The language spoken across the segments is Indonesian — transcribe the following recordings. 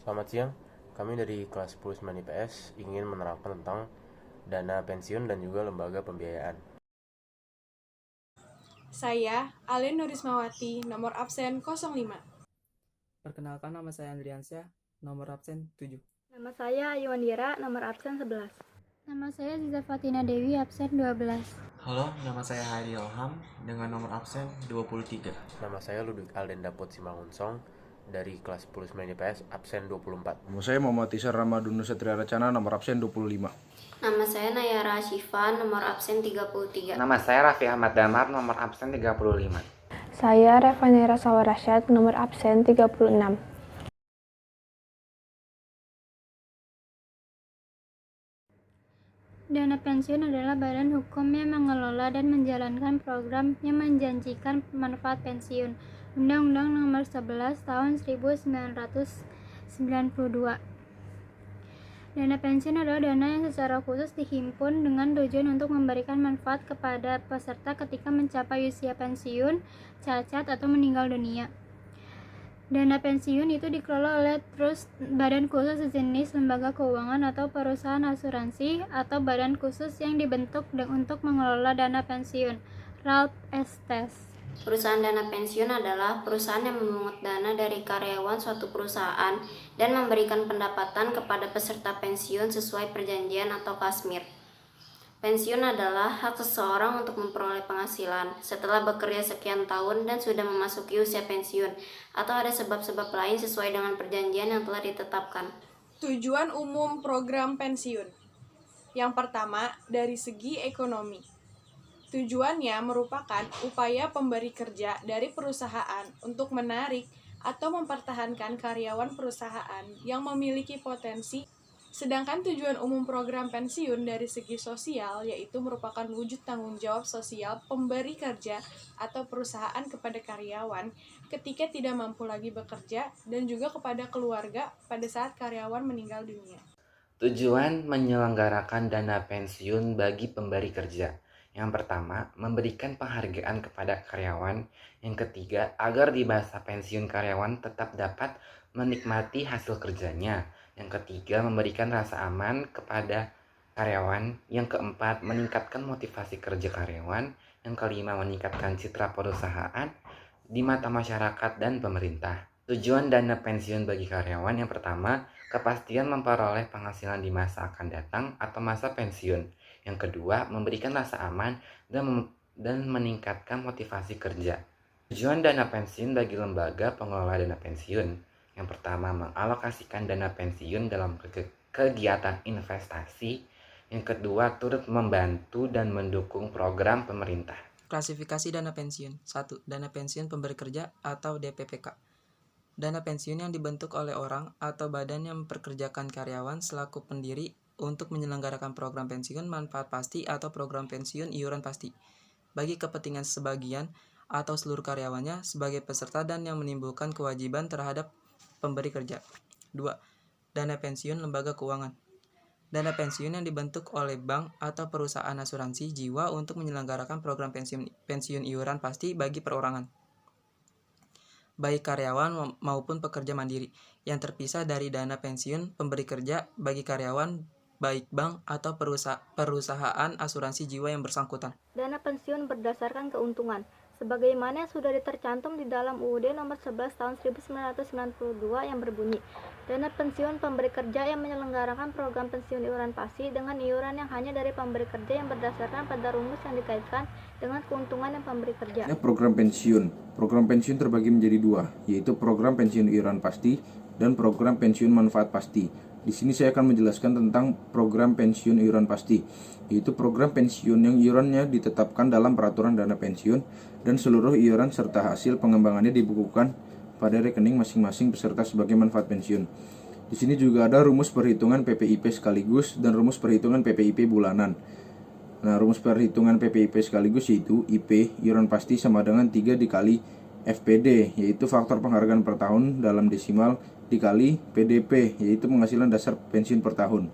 Selamat siang, kami dari kelas 10 9 IPS ingin menerapkan tentang dana pensiun dan juga lembaga pembiayaan. Saya, Alin Nurismawati, nomor absen 05. Perkenalkan, nama saya Andriansyah, nomor absen 7. Nama saya Ayuandira, nomor absen 11. Nama saya Ziza Fatina Dewi, absen 12. Halo, nama saya Hairi Ilham dengan nomor absen 23. Nama saya Ludwig Alden Dapot Simangunsong dari kelas 10 9 IPS absen 24. Nama saya Muhammad Tisar Ramadunu Satria Racana, nomor absen 25. Nama saya Nayara Ashifa, nomor absen 33. Nama saya Raffi Ahmad Damar, nomor absen 35. Saya Revanera Sawarasyad, nomor absen 36. Dana pensiun adalah badan hukum yang mengelola dan menjalankan program yang menjanjikan manfaat pensiun. Undang-Undang Nomor 11 Tahun 1992. Dana pensiun adalah dana yang secara khusus dihimpun dengan tujuan untuk memberikan manfaat kepada peserta ketika mencapai usia pensiun, cacat, atau meninggal dunia. Dana pensiun itu dikelola oleh trust, badan khusus sejenis lembaga keuangan atau perusahaan asuransi, atau badan khusus yang dibentuk untuk mengelola dana pensiun. Ralph Estes. Perusahaan dana pensiun adalah perusahaan yang memungut dana dari karyawan suatu perusahaan dan memberikan pendapatan kepada peserta pensiun sesuai perjanjian atau kasmir. Pensiun adalah hak seseorang untuk memperoleh penghasilan setelah bekerja sekian tahun dan sudah memasuki usia pensiun, atau ada sebab-sebab lain sesuai dengan perjanjian yang telah ditetapkan. Tujuan umum program pensiun. Yang pertama, dari segi ekonomi. Tujuannya merupakan upaya pemberi kerja dari perusahaan untuk menarik atau mempertahankan karyawan perusahaan yang memiliki potensi. Sedangkan tujuan umum program pensiun dari segi sosial yaitu merupakan wujud tanggung jawab sosial pemberi kerja atau perusahaan kepada karyawan ketika tidak mampu lagi bekerja dan juga kepada keluarga pada saat karyawan meninggal dunia. Tujuan menyelenggarakan dana pensiun bagi pemberi kerja. Yang pertama, memberikan penghargaan kepada karyawan. Yang ketiga, agar di masa pensiun karyawan tetap dapat menikmati hasil kerjanya. Yang ketiga, memberikan rasa aman kepada karyawan. Yang keempat, meningkatkan motivasi kerja karyawan. Yang kelima, meningkatkan citra perusahaan di mata masyarakat dan pemerintah. Tujuan dana pensiun bagi karyawan yang pertama, kepastian memperoleh penghasilan di masa akan datang atau masa pensiun. Yang kedua, memberikan rasa aman dan meningkatkan motivasi kerja. Tujuan dana pensiun bagi lembaga pengelola dana pensiun. Yang pertama, mengalokasikan dana pensiun dalam kegiatan investasi. Yang kedua, turut membantu dan mendukung program pemerintah. Klasifikasi dana pensiun. 1. Dana pensiun pemberi kerja atau DPPK. Dana pensiun yang dibentuk oleh orang atau badan yang memperkerjakan karyawan selaku pendiri untuk menyelenggarakan program pensiun manfaat pasti atau program pensiun iuran pasti bagi kepentingan sebagian atau seluruh karyawannya sebagai peserta dan yang menimbulkan kewajiban terhadap pemberi kerja. 2. Dana pensiun lembaga keuangan. Dana pensiun yang dibentuk oleh bank atau perusahaan asuransi jiwa untuk menyelenggarakan program pensiun iuran pasti bagi perorangan, baik karyawan maupun pekerja mandiri, yang terpisah dari dana pensiun pemberi kerja bagi karyawan baik bank atau perusahaan asuransi jiwa yang bersangkutan. Dana pensiun berdasarkan keuntungan, sebagaimana yang sudah tercantum di dalam UUD Nomor 11 Tahun 1992 yang berbunyi, dana pensiun pemberi kerja yang menyelenggarakan program pensiun iuran pasti dengan iuran yang hanya dari pemberi kerja yang berdasarkan pada rumus yang dikaitkan dengan keuntungan yang pemberi kerja. Program pensiun terbagi menjadi dua, yaitu program pensiun iuran pasti dan program pensiun manfaat pasti. Di sini saya akan menjelaskan tentang program pensiun iuran pasti, yaitu program pensiun yang iurannya ditetapkan dalam peraturan dana pensiun dan seluruh iuran serta hasil pengembangannya dibukukan pada rekening masing-masing peserta sebagai manfaat pensiun. Di sini juga ada rumus perhitungan PPIP sekaligus dan rumus perhitungan PPIP bulanan. Nah, rumus perhitungan PPIP sekaligus yaitu IP iuran pasti sama dengan 3 dikali FPD, yaitu faktor penghargaan per tahun dalam desimal, dikali PDP, yaitu penghasilan dasar pensiun per tahun.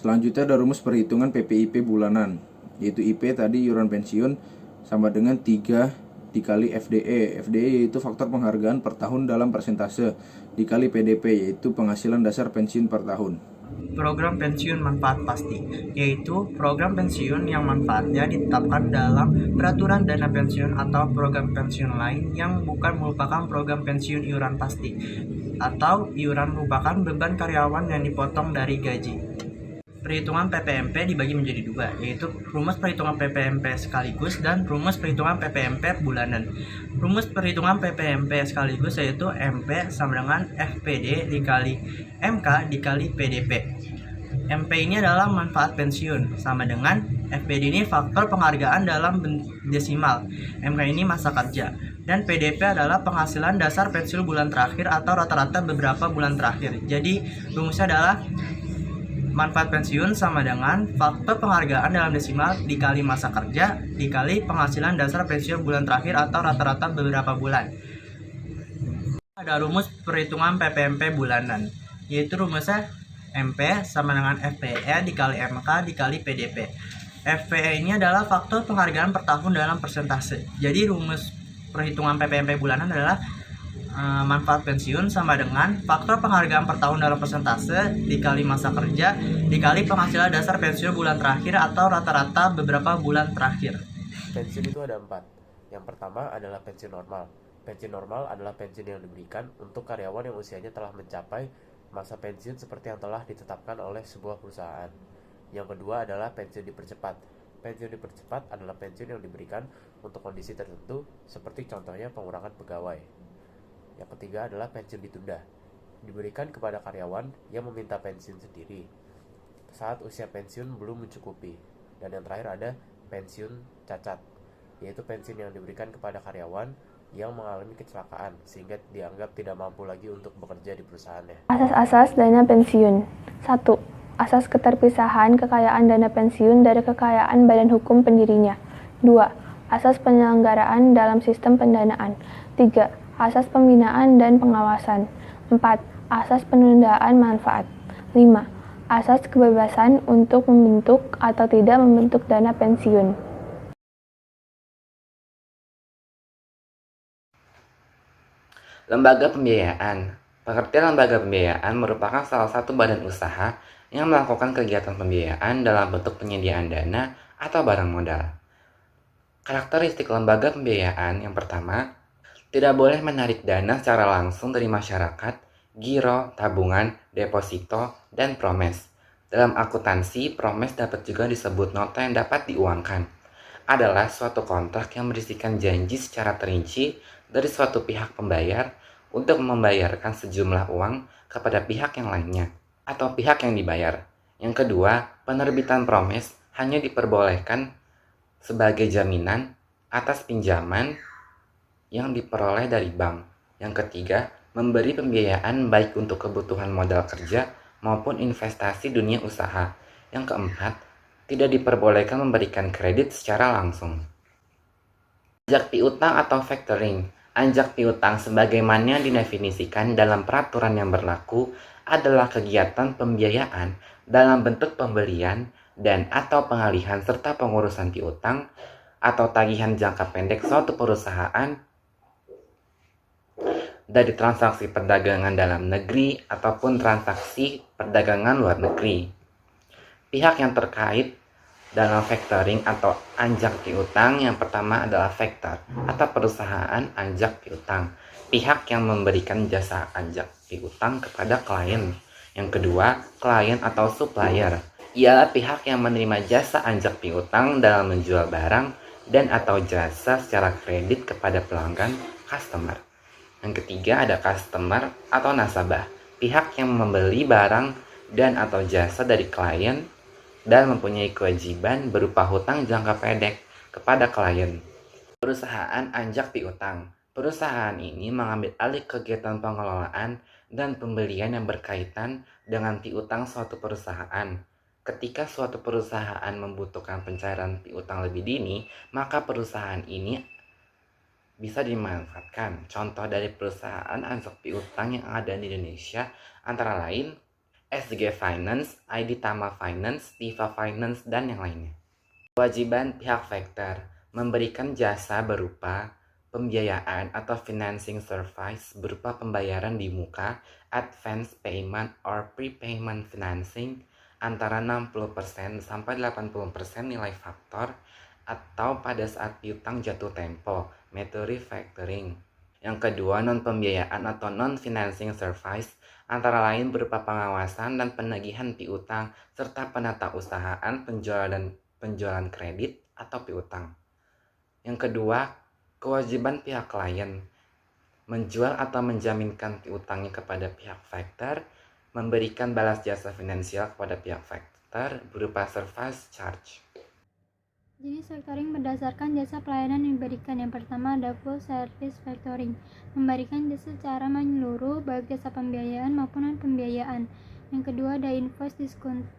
Selanjutnya ada rumus perhitungan PPIP bulanan, yaitu IP tadi iuran pensiun sama dengan 3 dikali FDE. FDE itu faktor penghargaan per tahun dalam persentase, dikali PDP, yaitu penghasilan dasar pensiun per tahun. Program pensiun manfaat pasti, yaitu program pensiun yang manfaatnya ditetapkan dalam peraturan dana pensiun atau program pensiun lain yang bukan merupakan program pensiun iuran pasti, atau iuran merupakan beban karyawan yang dipotong dari gaji. Perhitungan PPMP dibagi menjadi dua, yaitu rumus perhitungan PPMP sekaligus dan rumus perhitungan PPMP bulanan. Rumus perhitungan PPMP sekaligus yaitu MP sama dengan FPD dikali MK dikali PDP. MP ini adalah manfaat pensiun, sama dengan FPD ini faktor penghargaan dalam desimal, MK ini masa kerja, dan PDP adalah penghasilan dasar pensiun bulan terakhir atau rata-rata beberapa bulan terakhir. Jadi rumusnya adalah manfaat pensiun sama dengan faktor penghargaan dalam desimal dikali masa kerja dikali penghasilan dasar pensiun bulan terakhir atau rata-rata beberapa bulan. Ada rumus perhitungan PPMP bulanan, yaitu rumusnya MP sama dengan FPE dikali MK dikali PDP. FPE ini adalah faktor penghargaan per tahun dalam persentase. Jadi rumus perhitungan PPMP bulanan adalah manfaat pensiun sama dengan faktor penghargaan per tahun dalam persentase dikali masa kerja dikali penghasilan dasar pensiun bulan terakhir atau rata-rata beberapa bulan terakhir. Pensiun itu ada 4. Yang pertama adalah pensiun normal. Pensiun normal adalah pensiun yang diberikan untuk karyawan yang usianya telah mencapai masa pensiun seperti yang telah ditetapkan oleh sebuah perusahaan. Yang kedua adalah pensiun dipercepat. Pensiun dipercepat adalah pensiun yang diberikan untuk kondisi tertentu seperti contohnya pengurangan pegawai. Yang ketiga adalah pensiun ditunda. Diberikan kepada karyawan yang meminta pensiun sendiri saat usia pensiun belum mencukupi. Dan yang terakhir ada pensiun cacat, yaitu pensiun yang diberikan kepada karyawan yang mengalami kecelakaan sehingga dianggap tidak mampu lagi untuk bekerja di perusahaannya. Asas-asas dana pensiun. 1. Asas keterpisahan kekayaan dana pensiun dari kekayaan badan hukum pendirinya. 2. Asas penyelenggaraan dalam sistem pendanaan. 3. Asas pembinaan dan pengawasan. 4. Asas penundaan manfaat. 5. Asas kebebasan untuk membentuk atau tidak membentuk dana pensiun. Lembaga pembiayaan. Pengertian lembaga pembiayaan merupakan salah satu badan usaha yang melakukan kegiatan pembiayaan dalam bentuk penyediaan dana atau barang modal. Karakteristik lembaga pembiayaan yang pertama, tidak boleh menarik dana secara langsung dari masyarakat, giro, tabungan, deposito, dan promes. Dalam akuntansi, promes dapat juga disebut nota yang dapat diuangkan. Adalah suatu kontrak yang berisikan janji secara terinci dari suatu pihak pembayar untuk membayarkan sejumlah uang kepada pihak yang lainnya atau pihak yang dibayar. Yang kedua, penerbitan promes hanya diperbolehkan sebagai jaminan atas pinjaman yang diperoleh dari bank. Yang ketiga, memberi pembiayaan baik untuk kebutuhan modal kerja maupun investasi dunia usaha. Yang keempat, tidak diperbolehkan memberikan kredit secara langsung. Anjak piutang atau factoring. Anjak piutang sebagaimana didefinisikan dalam peraturan yang berlaku adalah kegiatan pembiayaan dalam bentuk pembelian dan atau pengalihan serta pengurusan piutang atau tagihan jangka pendek suatu perusahaan dari transaksi perdagangan dalam negeri ataupun transaksi perdagangan luar negeri. Pihak yang terkait dalam factoring atau anjak piutang yang pertama adalah factor atau perusahaan anjak piutang, pihak yang memberikan jasa anjak piutang kepada klien. Yang kedua, klien atau supplier, ialah pihak yang menerima jasa anjak piutang dalam menjual barang dan atau jasa secara kredit kepada pelanggan customer. Yang ketiga ada customer atau nasabah, pihak yang membeli barang dan atau jasa dari klien dan mempunyai kewajiban berupa hutang jangka pendek kepada klien. Perusahaan anjak piutang. Perusahaan ini mengambil alih kegiatan pengelolaan dan pembelian yang berkaitan dengan piutang suatu perusahaan. Ketika suatu perusahaan membutuhkan pencairan piutang lebih dini, maka perusahaan ini bisa dimanfaatkan. Contoh dari perusahaan anjak piutang yang ada di Indonesia antara lain SG Finance, ID Tama Finance, Tiva Finance, dan yang lainnya. Kewajiban pihak factor memberikan jasa berupa pembiayaan atau financing service berupa pembayaran di muka, advance payment or prepayment financing antara 60% sampai 80% nilai faktor atau pada saat piutang jatuh tempo, metode factoring. Yang kedua, non-pembiayaan atau non-financing service antara lain berupa pengawasan dan penagihan piutang serta penatausahaan penjualan kredit atau piutang. Yang kedua, kewajiban pihak klien menjual atau menjaminkan piutangnya kepada pihak factor, memberikan balas jasa finansial kepada pihak factor berupa service charge. Jenis factoring berdasarkan jasa pelayanan yang diberikan. Yang pertama ada full service factoring, memberikan jasa secara menyeluruh baik jasa pembiayaan maupun non pembiayaan. Yang kedua ada invoice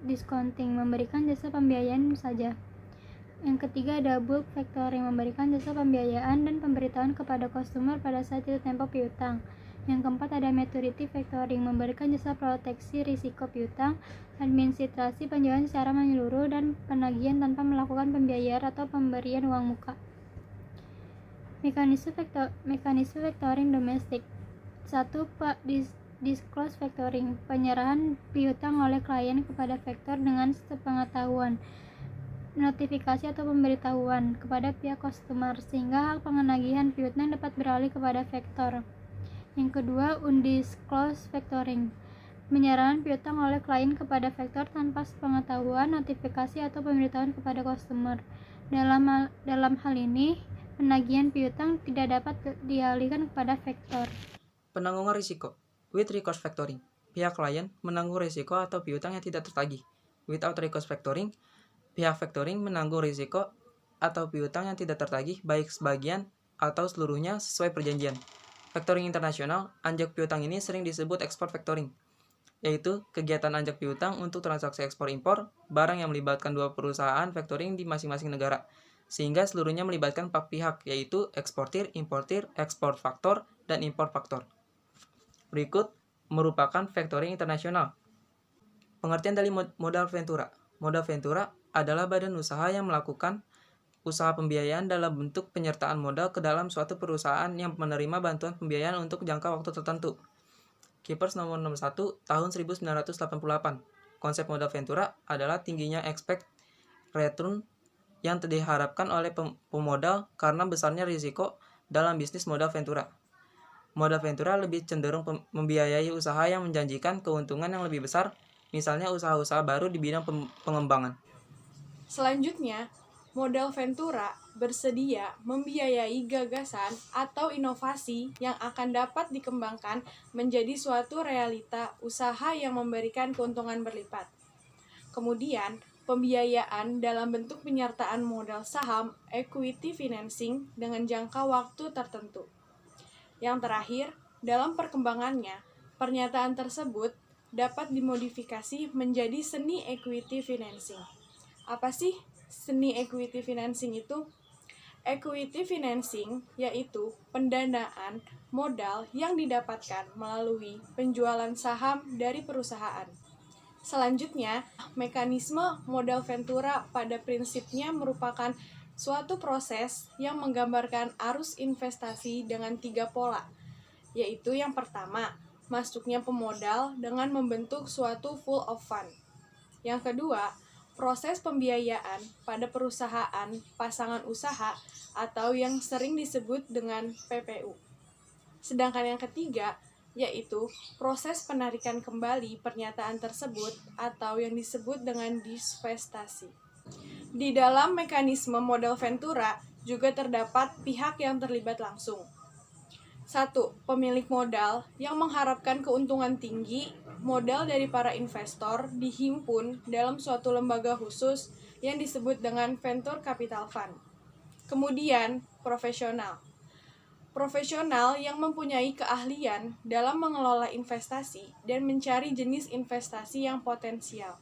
discounting, memberikan jasa pembiayaan saja. Yang ketiga ada bulk factoring, memberikan jasa pembiayaan dan pemberitahuan kepada customer pada saat jatuh tempo piutang. Yang keempat ada maturity factoring, memberikan jasa proteksi risiko piutang, administrasi penjualan secara menyeluruh, dan penagihan tanpa melakukan pembiayaan atau pemberian uang muka. Mekanisme factoring domestik. 1. Disclose factoring, penyerahan piutang oleh klien kepada factor dengan sepengetahuan, notifikasi atau pemberitahuan kepada pihak customer sehingga hak pengenagihan piutang dapat beralih kepada factor. Yang kedua, undisclosed factoring, penyerahan piutang oleh klien kepada factor tanpa sepengetahuan, notifikasi atau pemberitahuan kepada customer. Dalam hal ini, penagihan piutang tidak dapat dialihkan kepada factor. Penanggungan risiko. With recourse factoring, pihak klien menanggung risiko atau piutang yang tidak tertagih. Without recourse factoring, pihak factoring menanggung risiko atau piutang yang tidak tertagih baik sebagian atau seluruhnya sesuai perjanjian. Factoring internasional, anjak piutang ini sering disebut export factoring, yaitu kegiatan anjak piutang untuk transaksi ekspor-impor barang yang melibatkan dua perusahaan factoring di masing-masing negara, sehingga seluruhnya melibatkan 4 pihak, yaitu eksportir, importir, ekspor faktor, dan impor faktor. Berikut merupakan factoring internasional. Pengertian dari modal ventura. Modal ventura adalah badan usaha yang melakukan usaha pembiayaan dalam bentuk penyertaan modal ke dalam suatu perusahaan yang menerima bantuan pembiayaan untuk jangka waktu tertentu. Keepers nomor 1 tahun 1988. Konsep modal ventura adalah tingginya expect return yang diharapkan oleh pemodal karena besarnya risiko dalam bisnis modal ventura. Modal ventura lebih cenderung membiayai usaha yang menjanjikan keuntungan yang lebih besar, misalnya usaha-usaha baru di bidang pengembangan. Selanjutnya, modal ventura bersedia membiayai gagasan atau inovasi yang akan dapat dikembangkan menjadi suatu realita usaha yang memberikan keuntungan berlipat. Kemudian, pembiayaan dalam bentuk penyertaan modal saham, equity financing dengan jangka waktu tertentu. Yang terakhir, dalam perkembangannya, pernyataan tersebut dapat dimodifikasi menjadi seni equity financing. Apa sih seni equity financing itu? Equity financing yaitu pendanaan modal yang didapatkan melalui penjualan saham dari perusahaan. Selanjutnya, mekanisme modal ventura pada prinsipnya merupakan suatu proses yang menggambarkan arus investasi dengan 3 pola, yaitu yang pertama, masuknya pemodal dengan membentuk suatu pool of fund. Yang kedua, proses pembiayaan pada perusahaan pasangan usaha atau yang sering disebut dengan PPU. Sedangkan yang ketiga, yaitu proses penarikan kembali pernyataan tersebut atau yang disebut dengan divestasi. Di dalam mekanisme modal ventura juga terdapat pihak yang terlibat langsung. 1. Pemilik modal yang mengharapkan keuntungan tinggi. Modal dari para investor dihimpun dalam suatu lembaga khusus yang disebut dengan venture capital fund. Kemudian, profesional. Profesional yang mempunyai keahlian dalam mengelola investasi dan mencari jenis investasi yang potensial.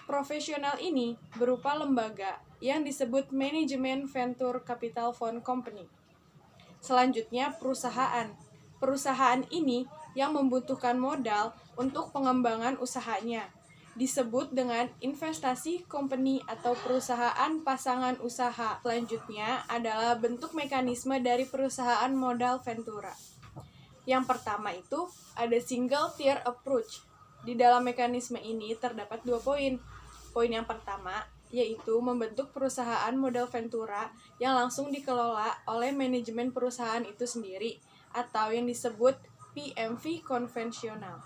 Profesional ini berupa lembaga yang disebut Management Venture Capital Fund Company. Selanjutnya, perusahaan. Perusahaan ini yang membutuhkan modal untuk pengembangan usahanya. disebut dengan investasi company atau perusahaan pasangan usaha. Selanjutnya adalah bentuk mekanisme dari perusahaan modal ventura. Yang pertama itu ada single tier approach. Di dalam mekanisme ini terdapat 2 poin. Poin yang pertama yaitu membentuk perusahaan modal ventura yang langsung dikelola oleh manajemen perusahaan itu sendiri atau yang disebut PMV konvensional.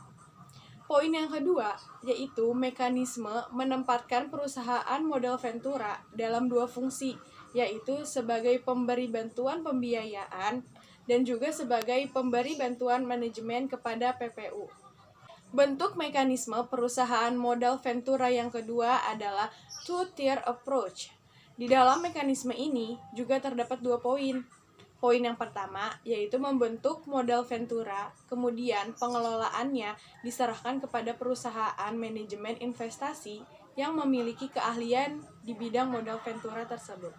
Poin yang kedua yaitu mekanisme menempatkan perusahaan modal ventura dalam 2 fungsi, yaitu sebagai pemberi bantuan pembiayaan dan juga sebagai pemberi bantuan manajemen kepada PPU. Bentuk mekanisme perusahaan modal ventura yang kedua adalah two-tier approach. Di dalam mekanisme ini juga terdapat 2 poin. Poin yang pertama yaitu membentuk modal ventura, kemudian pengelolaannya diserahkan kepada perusahaan manajemen investasi yang memiliki keahlian di bidang modal ventura tersebut.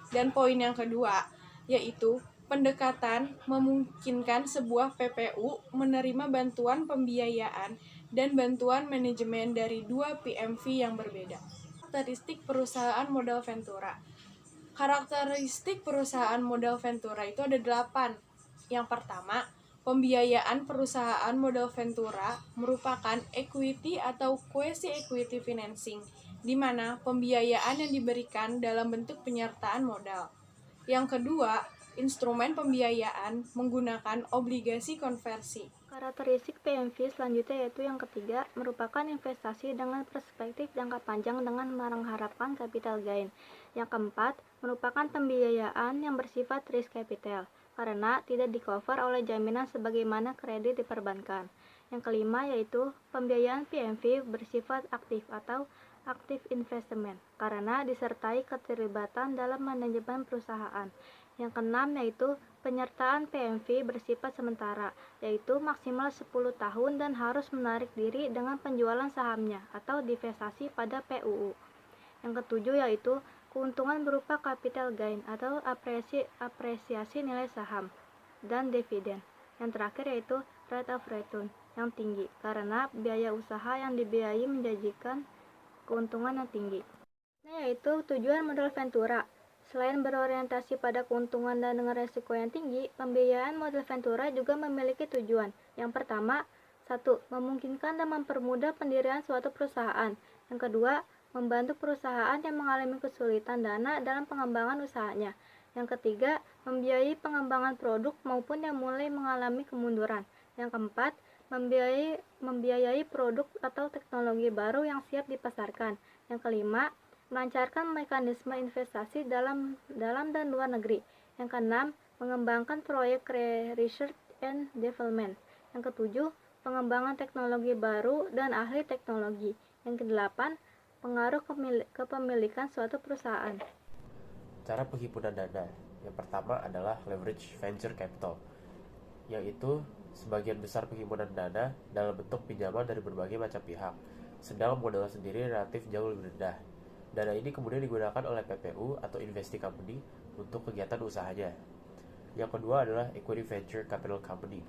Dan poin yang kedua yaitu pendekatan memungkinkan sebuah PPU menerima bantuan pembiayaan dan bantuan manajemen dari 2 PMV yang berbeda. Karakteristik perusahaan modal ventura. Karakteristik perusahaan modal ventura itu ada 8. Yang pertama, pembiayaan perusahaan modal ventura merupakan equity atau quasi-equity financing, di mana pembiayaan yang diberikan dalam bentuk penyertaan modal. Yang kedua, instrumen pembiayaan menggunakan obligasi konversi. Karakteristik PMV selanjutnya yaitu yang ketiga, merupakan investasi dengan perspektif jangka panjang dengan mengharapkan capital gain. Yang keempat, merupakan pembiayaan yang bersifat risk capital, karena tidak di-cover oleh jaminan sebagaimana kredit di perbankan. Yang kelima yaitu pembiayaan PMV bersifat aktif atau active investment, karena disertai keterlibatan dalam manajemen perusahaan. Yang keenam yaitu penyertaan PMV bersifat sementara, yaitu maksimal 10 tahun dan harus menarik diri dengan penjualan sahamnya atau divestasi pada PUU. Yang ketujuh yaitu keuntungan berupa capital gain atau apresiasi nilai saham dan dividen. Yang terakhir yaitu rate of return yang tinggi, karena biaya usaha yang dibiayai menjanjikan keuntungan yang tinggi. Yaitu tujuan modal ventura. Selain berorientasi pada keuntungan dan dengan resiko yang tinggi, pembiayaan modal ventura juga memiliki tujuan. Yang pertama, 1. Memungkinkan dan mempermudah pendirian suatu perusahaan. Yang kedua, membantu perusahaan yang mengalami kesulitan dana dalam pengembangan usahanya. Yang ketiga, membiayai pengembangan produk maupun yang mulai mengalami kemunduran. Yang keempat, membiayai produk atau teknologi baru yang siap dipasarkan. Yang kelima, melancarkan mekanisme investasi dalam dan luar negeri. Yang keenam, mengembangkan proyek research and development. Yang ketujuh, pengembangan teknologi baru dan ahli teknologi. Yang kedelapan, pengaruh kepemilikan suatu perusahaan. Cara penghimpunan dana. Yang pertama adalah leverage venture capital, yaitu sebagian besar penghimpunan dana dalam bentuk pinjaman dari berbagai macam pihak, sedang modal sendiri relatif jauh lebih rendah. Dana ini kemudian digunakan oleh PPU atau investee company untuk kegiatan usahanya. Yang kedua adalah equity venture capital company,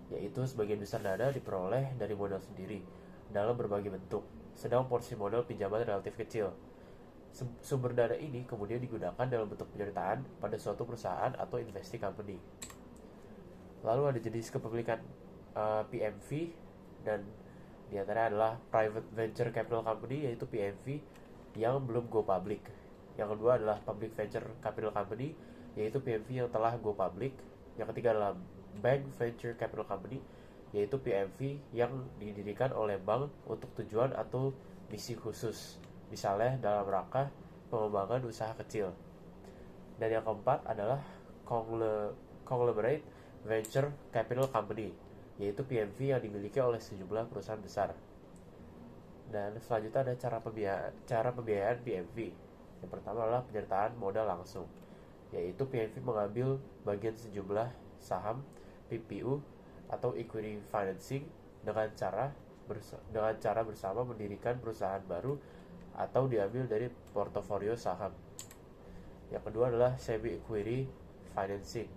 yaitu sebagian besar dana diperoleh dari modal sendiri dalam berbagai bentuk, sedang porsi modal pinjaman relatif kecil. Sumber dana ini kemudian digunakan dalam bentuk penyertaan pada suatu perusahaan atau investee company. Lalu ada jenis kepemilikan PMV, dan diantara adalah private venture capital company, yaitu PMV yang belum go public. Yang kedua adalah public venture capital company, yaitu PMV yang telah go public. Yang ketiga adalah bank venture capital company, yaitu PMV yang didirikan oleh bank untuk tujuan atau misi khusus, misalnya dalam rangka pengembangan usaha kecil. Dan yang keempat adalah conglomerate venture capital company, yaitu PMV yang dimiliki oleh sejumlah perusahaan besar. Dan selanjutnya ada cara pembiayaan PMV. Yang pertama adalah penyertaan modal langsung, yaitu PMV mengambil bagian sejumlah saham PPU atau equity financing dengan cara bersama mendirikan perusahaan baru atau diambil dari portofolio saham. Yang kedua adalah semi-equity financing,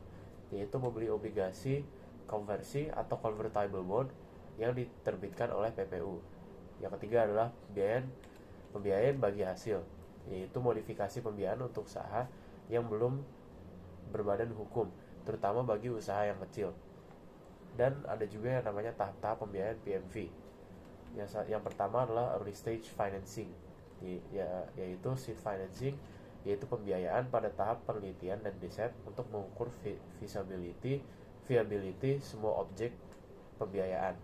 yaitu membeli obligasi konversi atau convertible bond yang diterbitkan oleh PPU. Yang ketiga adalah pembiayaan bagi hasil, yaitu modifikasi pembiayaan untuk usaha yang belum berbadan hukum, terutama bagi usaha yang kecil. Dan ada juga yang namanya tahap-tahap pembiayaan PMV. Yang pertama adalah early stage financing, yaitu seed financing, yaitu pembiayaan pada tahap penelitian dan riset untuk mengukur viability semua objek pembiayaan.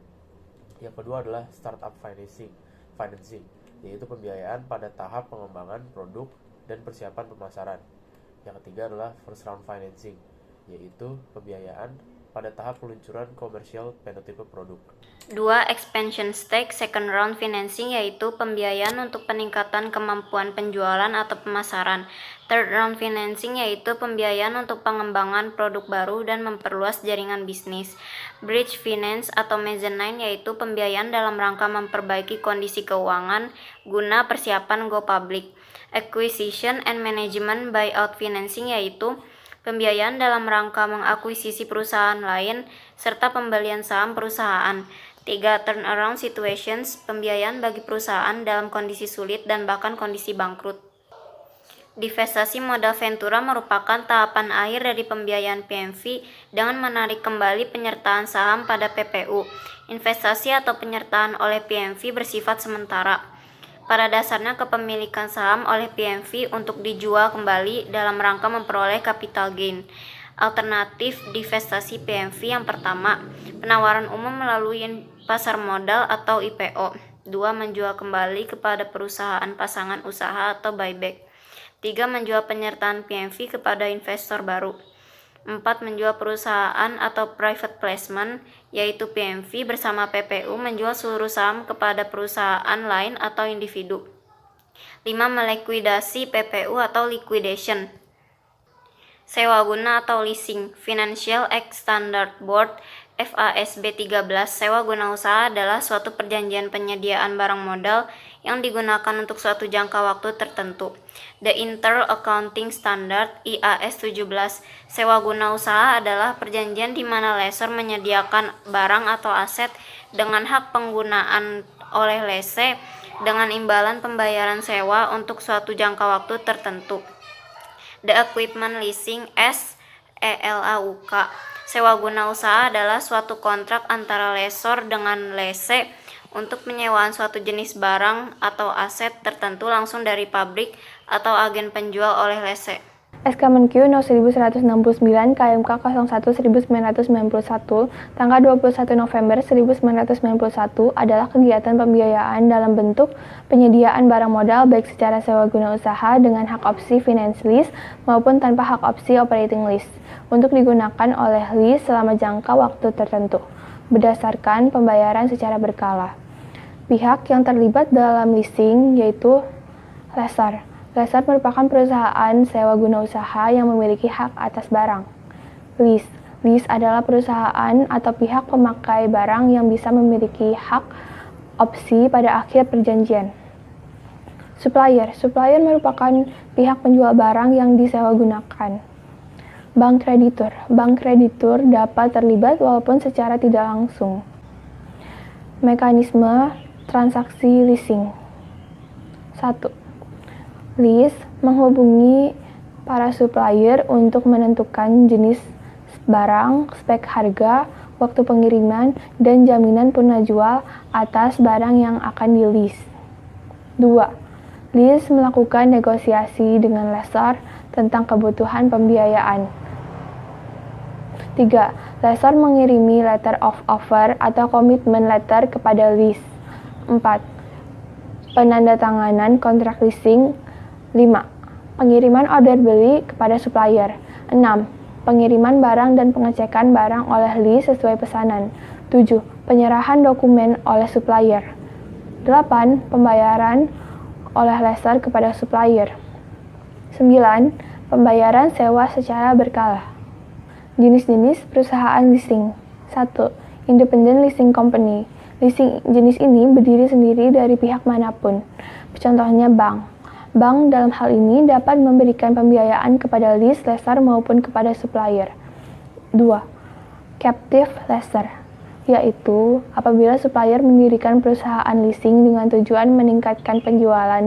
Yang kedua adalah startup financing, yaitu pembiayaan pada tahap pengembangan produk dan persiapan pemasaran. Yang ketiga adalah first round financing, yaitu pembiayaan pada tahap peluncuran komersial fenotipe produk. 2. Expansion stage second round financing, yaitu pembiayaan untuk peningkatan kemampuan penjualan atau pemasaran. Third round financing, yaitu pembiayaan untuk pengembangan produk baru dan memperluas jaringan bisnis. Bridge finance atau mezzanine, yaitu pembiayaan dalam rangka memperbaiki kondisi keuangan guna persiapan go public. Acquisition and management buyout financing, yaitu pembiayaan dalam rangka mengakuisisi perusahaan lain, serta pembelian saham perusahaan. 3. Turnaround situations, pembiayaan bagi perusahaan dalam kondisi sulit dan bahkan kondisi bangkrut. Divestasi modal ventura merupakan tahapan akhir dari pembiayaan PMV dengan menarik kembali penyertaan saham pada PPU. Investasi atau penyertaan oleh PMV bersifat sementara. Pada dasarnya kepemilikan saham oleh PMV untuk dijual kembali dalam rangka memperoleh capital gain. Alternatif divestasi PMV yang pertama, penawaran umum melalui pasar modal atau IPO. 2. Menjual kembali kepada perusahaan pasangan usaha atau buyback. 3. Menjual penyertaan PMV kepada investor baru. 4. Menjual perusahaan atau private placement, yaitu PMV bersama PPU menjual seluruh saham kepada perusahaan lain atau individu. 5. Melikuidasi PPU atau liquidation. Sewa guna atau leasing. Financial Act Standard Board FASB 13, sewa guna usaha adalah suatu perjanjian penyediaan barang modal yang digunakan untuk suatu jangka waktu tertentu. The Internal Accounting Standard IAS 17, sewa guna usaha adalah perjanjian di mana lessor menyediakan barang atau aset dengan hak penggunaan oleh lessee dengan imbalan pembayaran sewa untuk suatu jangka waktu tertentu. The Equipment Leasing SELAUK, sewa guna usaha adalah suatu kontrak antara lessor dengan lessee untuk penyewaan suatu jenis barang atau aset tertentu langsung dari pabrik atau agen penjual oleh lessee. SK Menkyu No 1169 KMK 01/1991 tanggal 21 November 1991 adalah kegiatan pembiayaan dalam bentuk penyediaan barang modal baik secara sewa guna usaha dengan hak opsi finance lease maupun tanpa hak opsi operating lease untuk digunakan oleh lease selama jangka waktu tertentu berdasarkan pembayaran secara berkala. Pihak yang terlibat dalam leasing yaitu lessor. Lessor merupakan perusahaan sewa guna usaha yang memiliki hak atas barang. Lease adalah perusahaan atau pihak pemakai barang yang bisa memiliki hak opsi pada akhir perjanjian. Supplier merupakan pihak penjual barang yang disewa gunakan. Bank kreditur dapat terlibat walaupun secara tidak langsung. Mekanisme transaksi leasing. 1. Lease menghubungi para supplier untuk menentukan jenis barang, spek harga, waktu pengiriman, dan jaminan purnajual atas barang yang akan di-lease. 2. Lease melakukan negosiasi dengan lessor tentang kebutuhan pembiayaan. 3. Lessor mengirimi letter of offer atau commitment letter kepada lease. 4. Penandatanganan kontrak leasing. 5. Pengiriman order beli kepada supplier. 6. Pengiriman barang dan pengecekan barang oleh lease sesuai pesanan. 7. Penyerahan dokumen oleh supplier. 8. Pembayaran oleh lessor kepada supplier. 9. Pembayaran sewa secara berkala. Jenis-jenis perusahaan leasing. 1. Independent Leasing Company. Leasing jenis ini berdiri sendiri dari pihak manapun. Contohnya bank. Bank dalam hal ini dapat memberikan pembiayaan kepada lease lessor maupun kepada supplier. 2. Captive lessor. yaitu apabila supplier mendirikan perusahaan leasing dengan tujuan meningkatkan penjualan.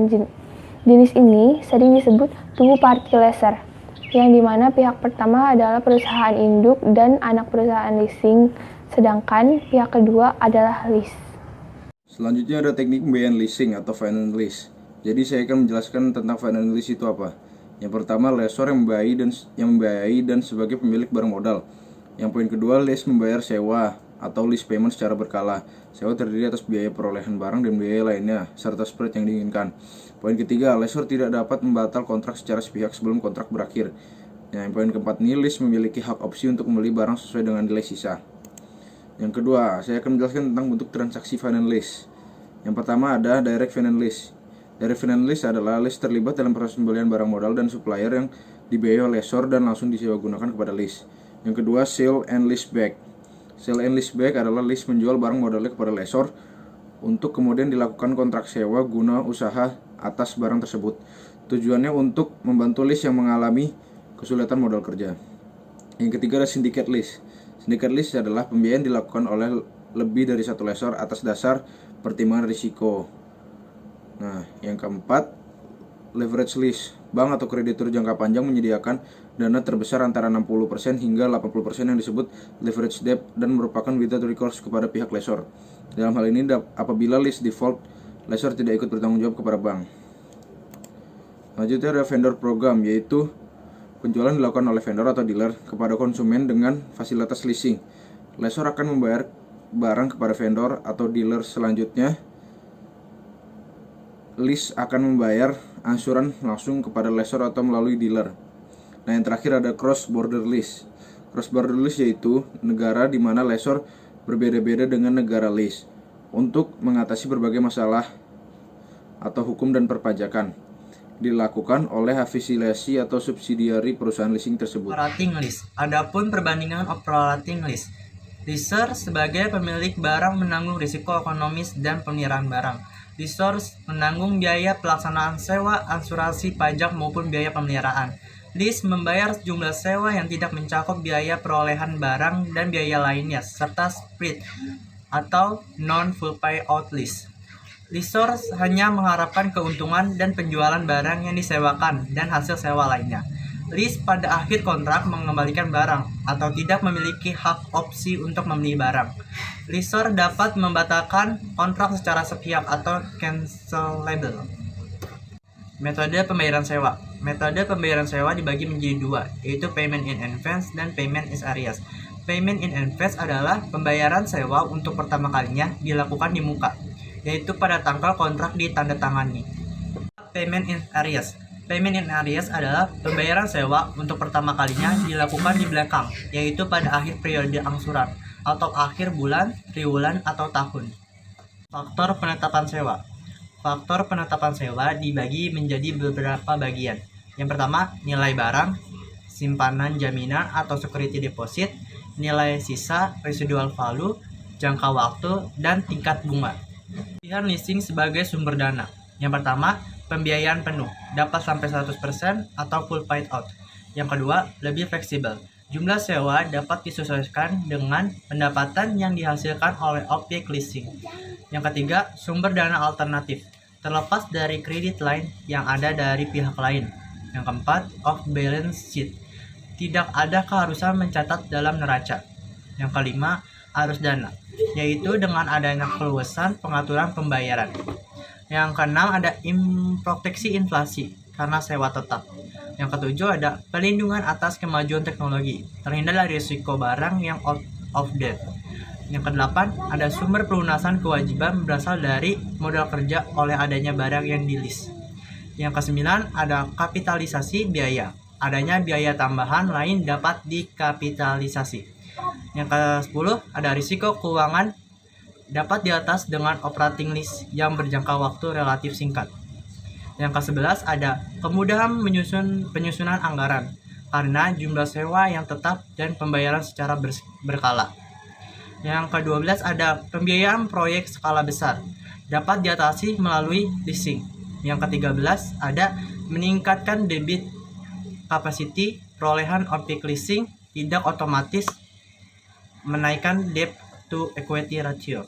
Jenis ini sering disebut two-party lessor, yang dimana pihak pertama adalah perusahaan induk dan anak perusahaan leasing, sedangkan pihak kedua adalah lease. Selanjutnya ada teknik pembiayaan leasing atau finance lease. Jadi saya akan menjelaskan tentang finance lease itu apa. Yang pertama, lessor yang membiayai dan sebagai pemilik barang modal. Yang poin kedua, lease membayar sewa atau lease payment secara berkala. Sewa terdiri atas biaya perolehan barang dan biaya lainnya, serta spread yang diinginkan. Poin ketiga, lessor tidak dapat membatal kontrak secara sepihak sebelum kontrak berakhir. Yang poin keempat ini, lease memiliki hak opsi untuk membeli barang sesuai dengan nilai sisa. Yang kedua, saya akan menjelaskan tentang bentuk transaksi finance lease. Yang pertama ada direct finance lease. Direct finance lease adalah lease terlibat dalam proses pembelian barang modal dan supplier yang dibiayai oleh lessor dan langsung disewa gunakan kepada lease. Yang kedua, sale and lease back. Sale and lease back adalah lease menjual barang modalnya kepada lessor untuk kemudian dilakukan kontrak sewa guna usaha atas barang tersebut. Tujuannya untuk membantu lease yang mengalami kesulitan modal kerja. Yang ketiga ada syndicate lease. Syndicate lease adalah pembiayaan dilakukan oleh lebih dari satu lessor atas dasar pertimbangan risiko. Nah, yang keempat, leverage lease. Bank atau kreditur jangka panjang menyediakan dana terbesar antara 60% hingga 80% yang disebut leverage debt dan merupakan without recourse kepada pihak lessor. Dalam hal ini, apabila lease default, lessor tidak ikut bertanggung jawab kepada bank. Selanjutnya ada vendor program, yaitu penjualan dilakukan oleh vendor atau dealer kepada konsumen dengan fasilitas leasing. Lessor akan membayar barang kepada vendor atau dealer. Selanjutnya, lease akan membayar angsuran langsung kepada lessor atau melalui dealer. Nah, yang terakhir ada cross border lease. Cross border lease yaitu negara di mana lessor berbeda-beda dengan negara lease untuk mengatasi berbagai masalah atau hukum dan perpajakan. Dilakukan oleh afiliasi atau subsidiari perusahaan leasing tersebut. Operating lease. Adapun perbandingan operating lease. Leaser sebagai pemilik barang menanggung risiko ekonomis dan pemeliharaan barang. Lessor menanggung biaya pelaksanaan sewa, asuransi, pajak maupun biaya pemeliharaan. Lease membayar jumlah sewa yang tidak mencakup biaya perolehan barang dan biaya lainnya, serta split atau non-full payout lease. Lessor hanya mengharapkan keuntungan dan penjualan barang yang disewakan dan hasil sewa lainnya. Lease pada akhir kontrak mengembalikan barang atau tidak memiliki hak opsi untuk membeli barang. Lessor dapat membatalkan kontrak secara sepihak atau cancelable. Metode pembayaran sewa. Metode pembayaran sewa dibagi menjadi dua, yaitu payment in advance dan payment in arrears. Payment in advance adalah pembayaran sewa untuk pertama kalinya dilakukan di muka, yaitu pada tanggal kontrak ditandatangani. Payment in arrears. Payment in arrears adalah pembayaran sewa untuk pertama kalinya dilakukan di belakang, yaitu pada akhir periode angsuran, atau akhir bulan, triwulan, atau tahun. Faktor penetapan sewa. Faktor penetapan sewa dibagi menjadi beberapa bagian. Yang pertama, nilai barang, simpanan jaminan atau security deposit, nilai sisa, residual value, jangka waktu, dan tingkat bunga. Pilihan leasing sebagai sumber dana. Yang pertama, pembiayaan penuh, dapat sampai 100% atau full paid out. Yang kedua, lebih fleksibel. Jumlah sewa dapat disesuaikan dengan pendapatan yang dihasilkan oleh objek leasing. Yang ketiga, sumber dana alternatif, terlepas dari kredit line yang ada dari pihak lain. Yang keempat, off balance sheet, tidak ada keharusan mencatat dalam neraca. Yang kelima, arus dana, yaitu dengan adanya keluasan pengaturan pembayaran. Yang keenam ada proteksi inflasi karena sewa tetap. Yang ketujuh ada perlindungan atas kemajuan teknologi, terhindar dari risiko barang yang out of date. Yang kedelapan ada sumber pelunasan kewajiban berasal dari modal kerja oleh adanya barang yang di-lease. Yang kesembilan ada kapitalisasi biaya, adanya biaya tambahan lain dapat dikapitalisasi. Yang ke-10 ada risiko keuangan dapat diatas dengan operating lease yang berjangka waktu relatif singkat. Yang ke-11 ada kemudahan penyusunan anggaran karena jumlah sewa yang tetap dan pembayaran secara berkala. Yang ke-12 ada pembiayaan proyek skala besar dapat diatasi melalui leasing. Yang ke-13 ada meningkatkan debit capacity, perolehan objek leasing tidak otomatis menaikkan debt to equity ratio.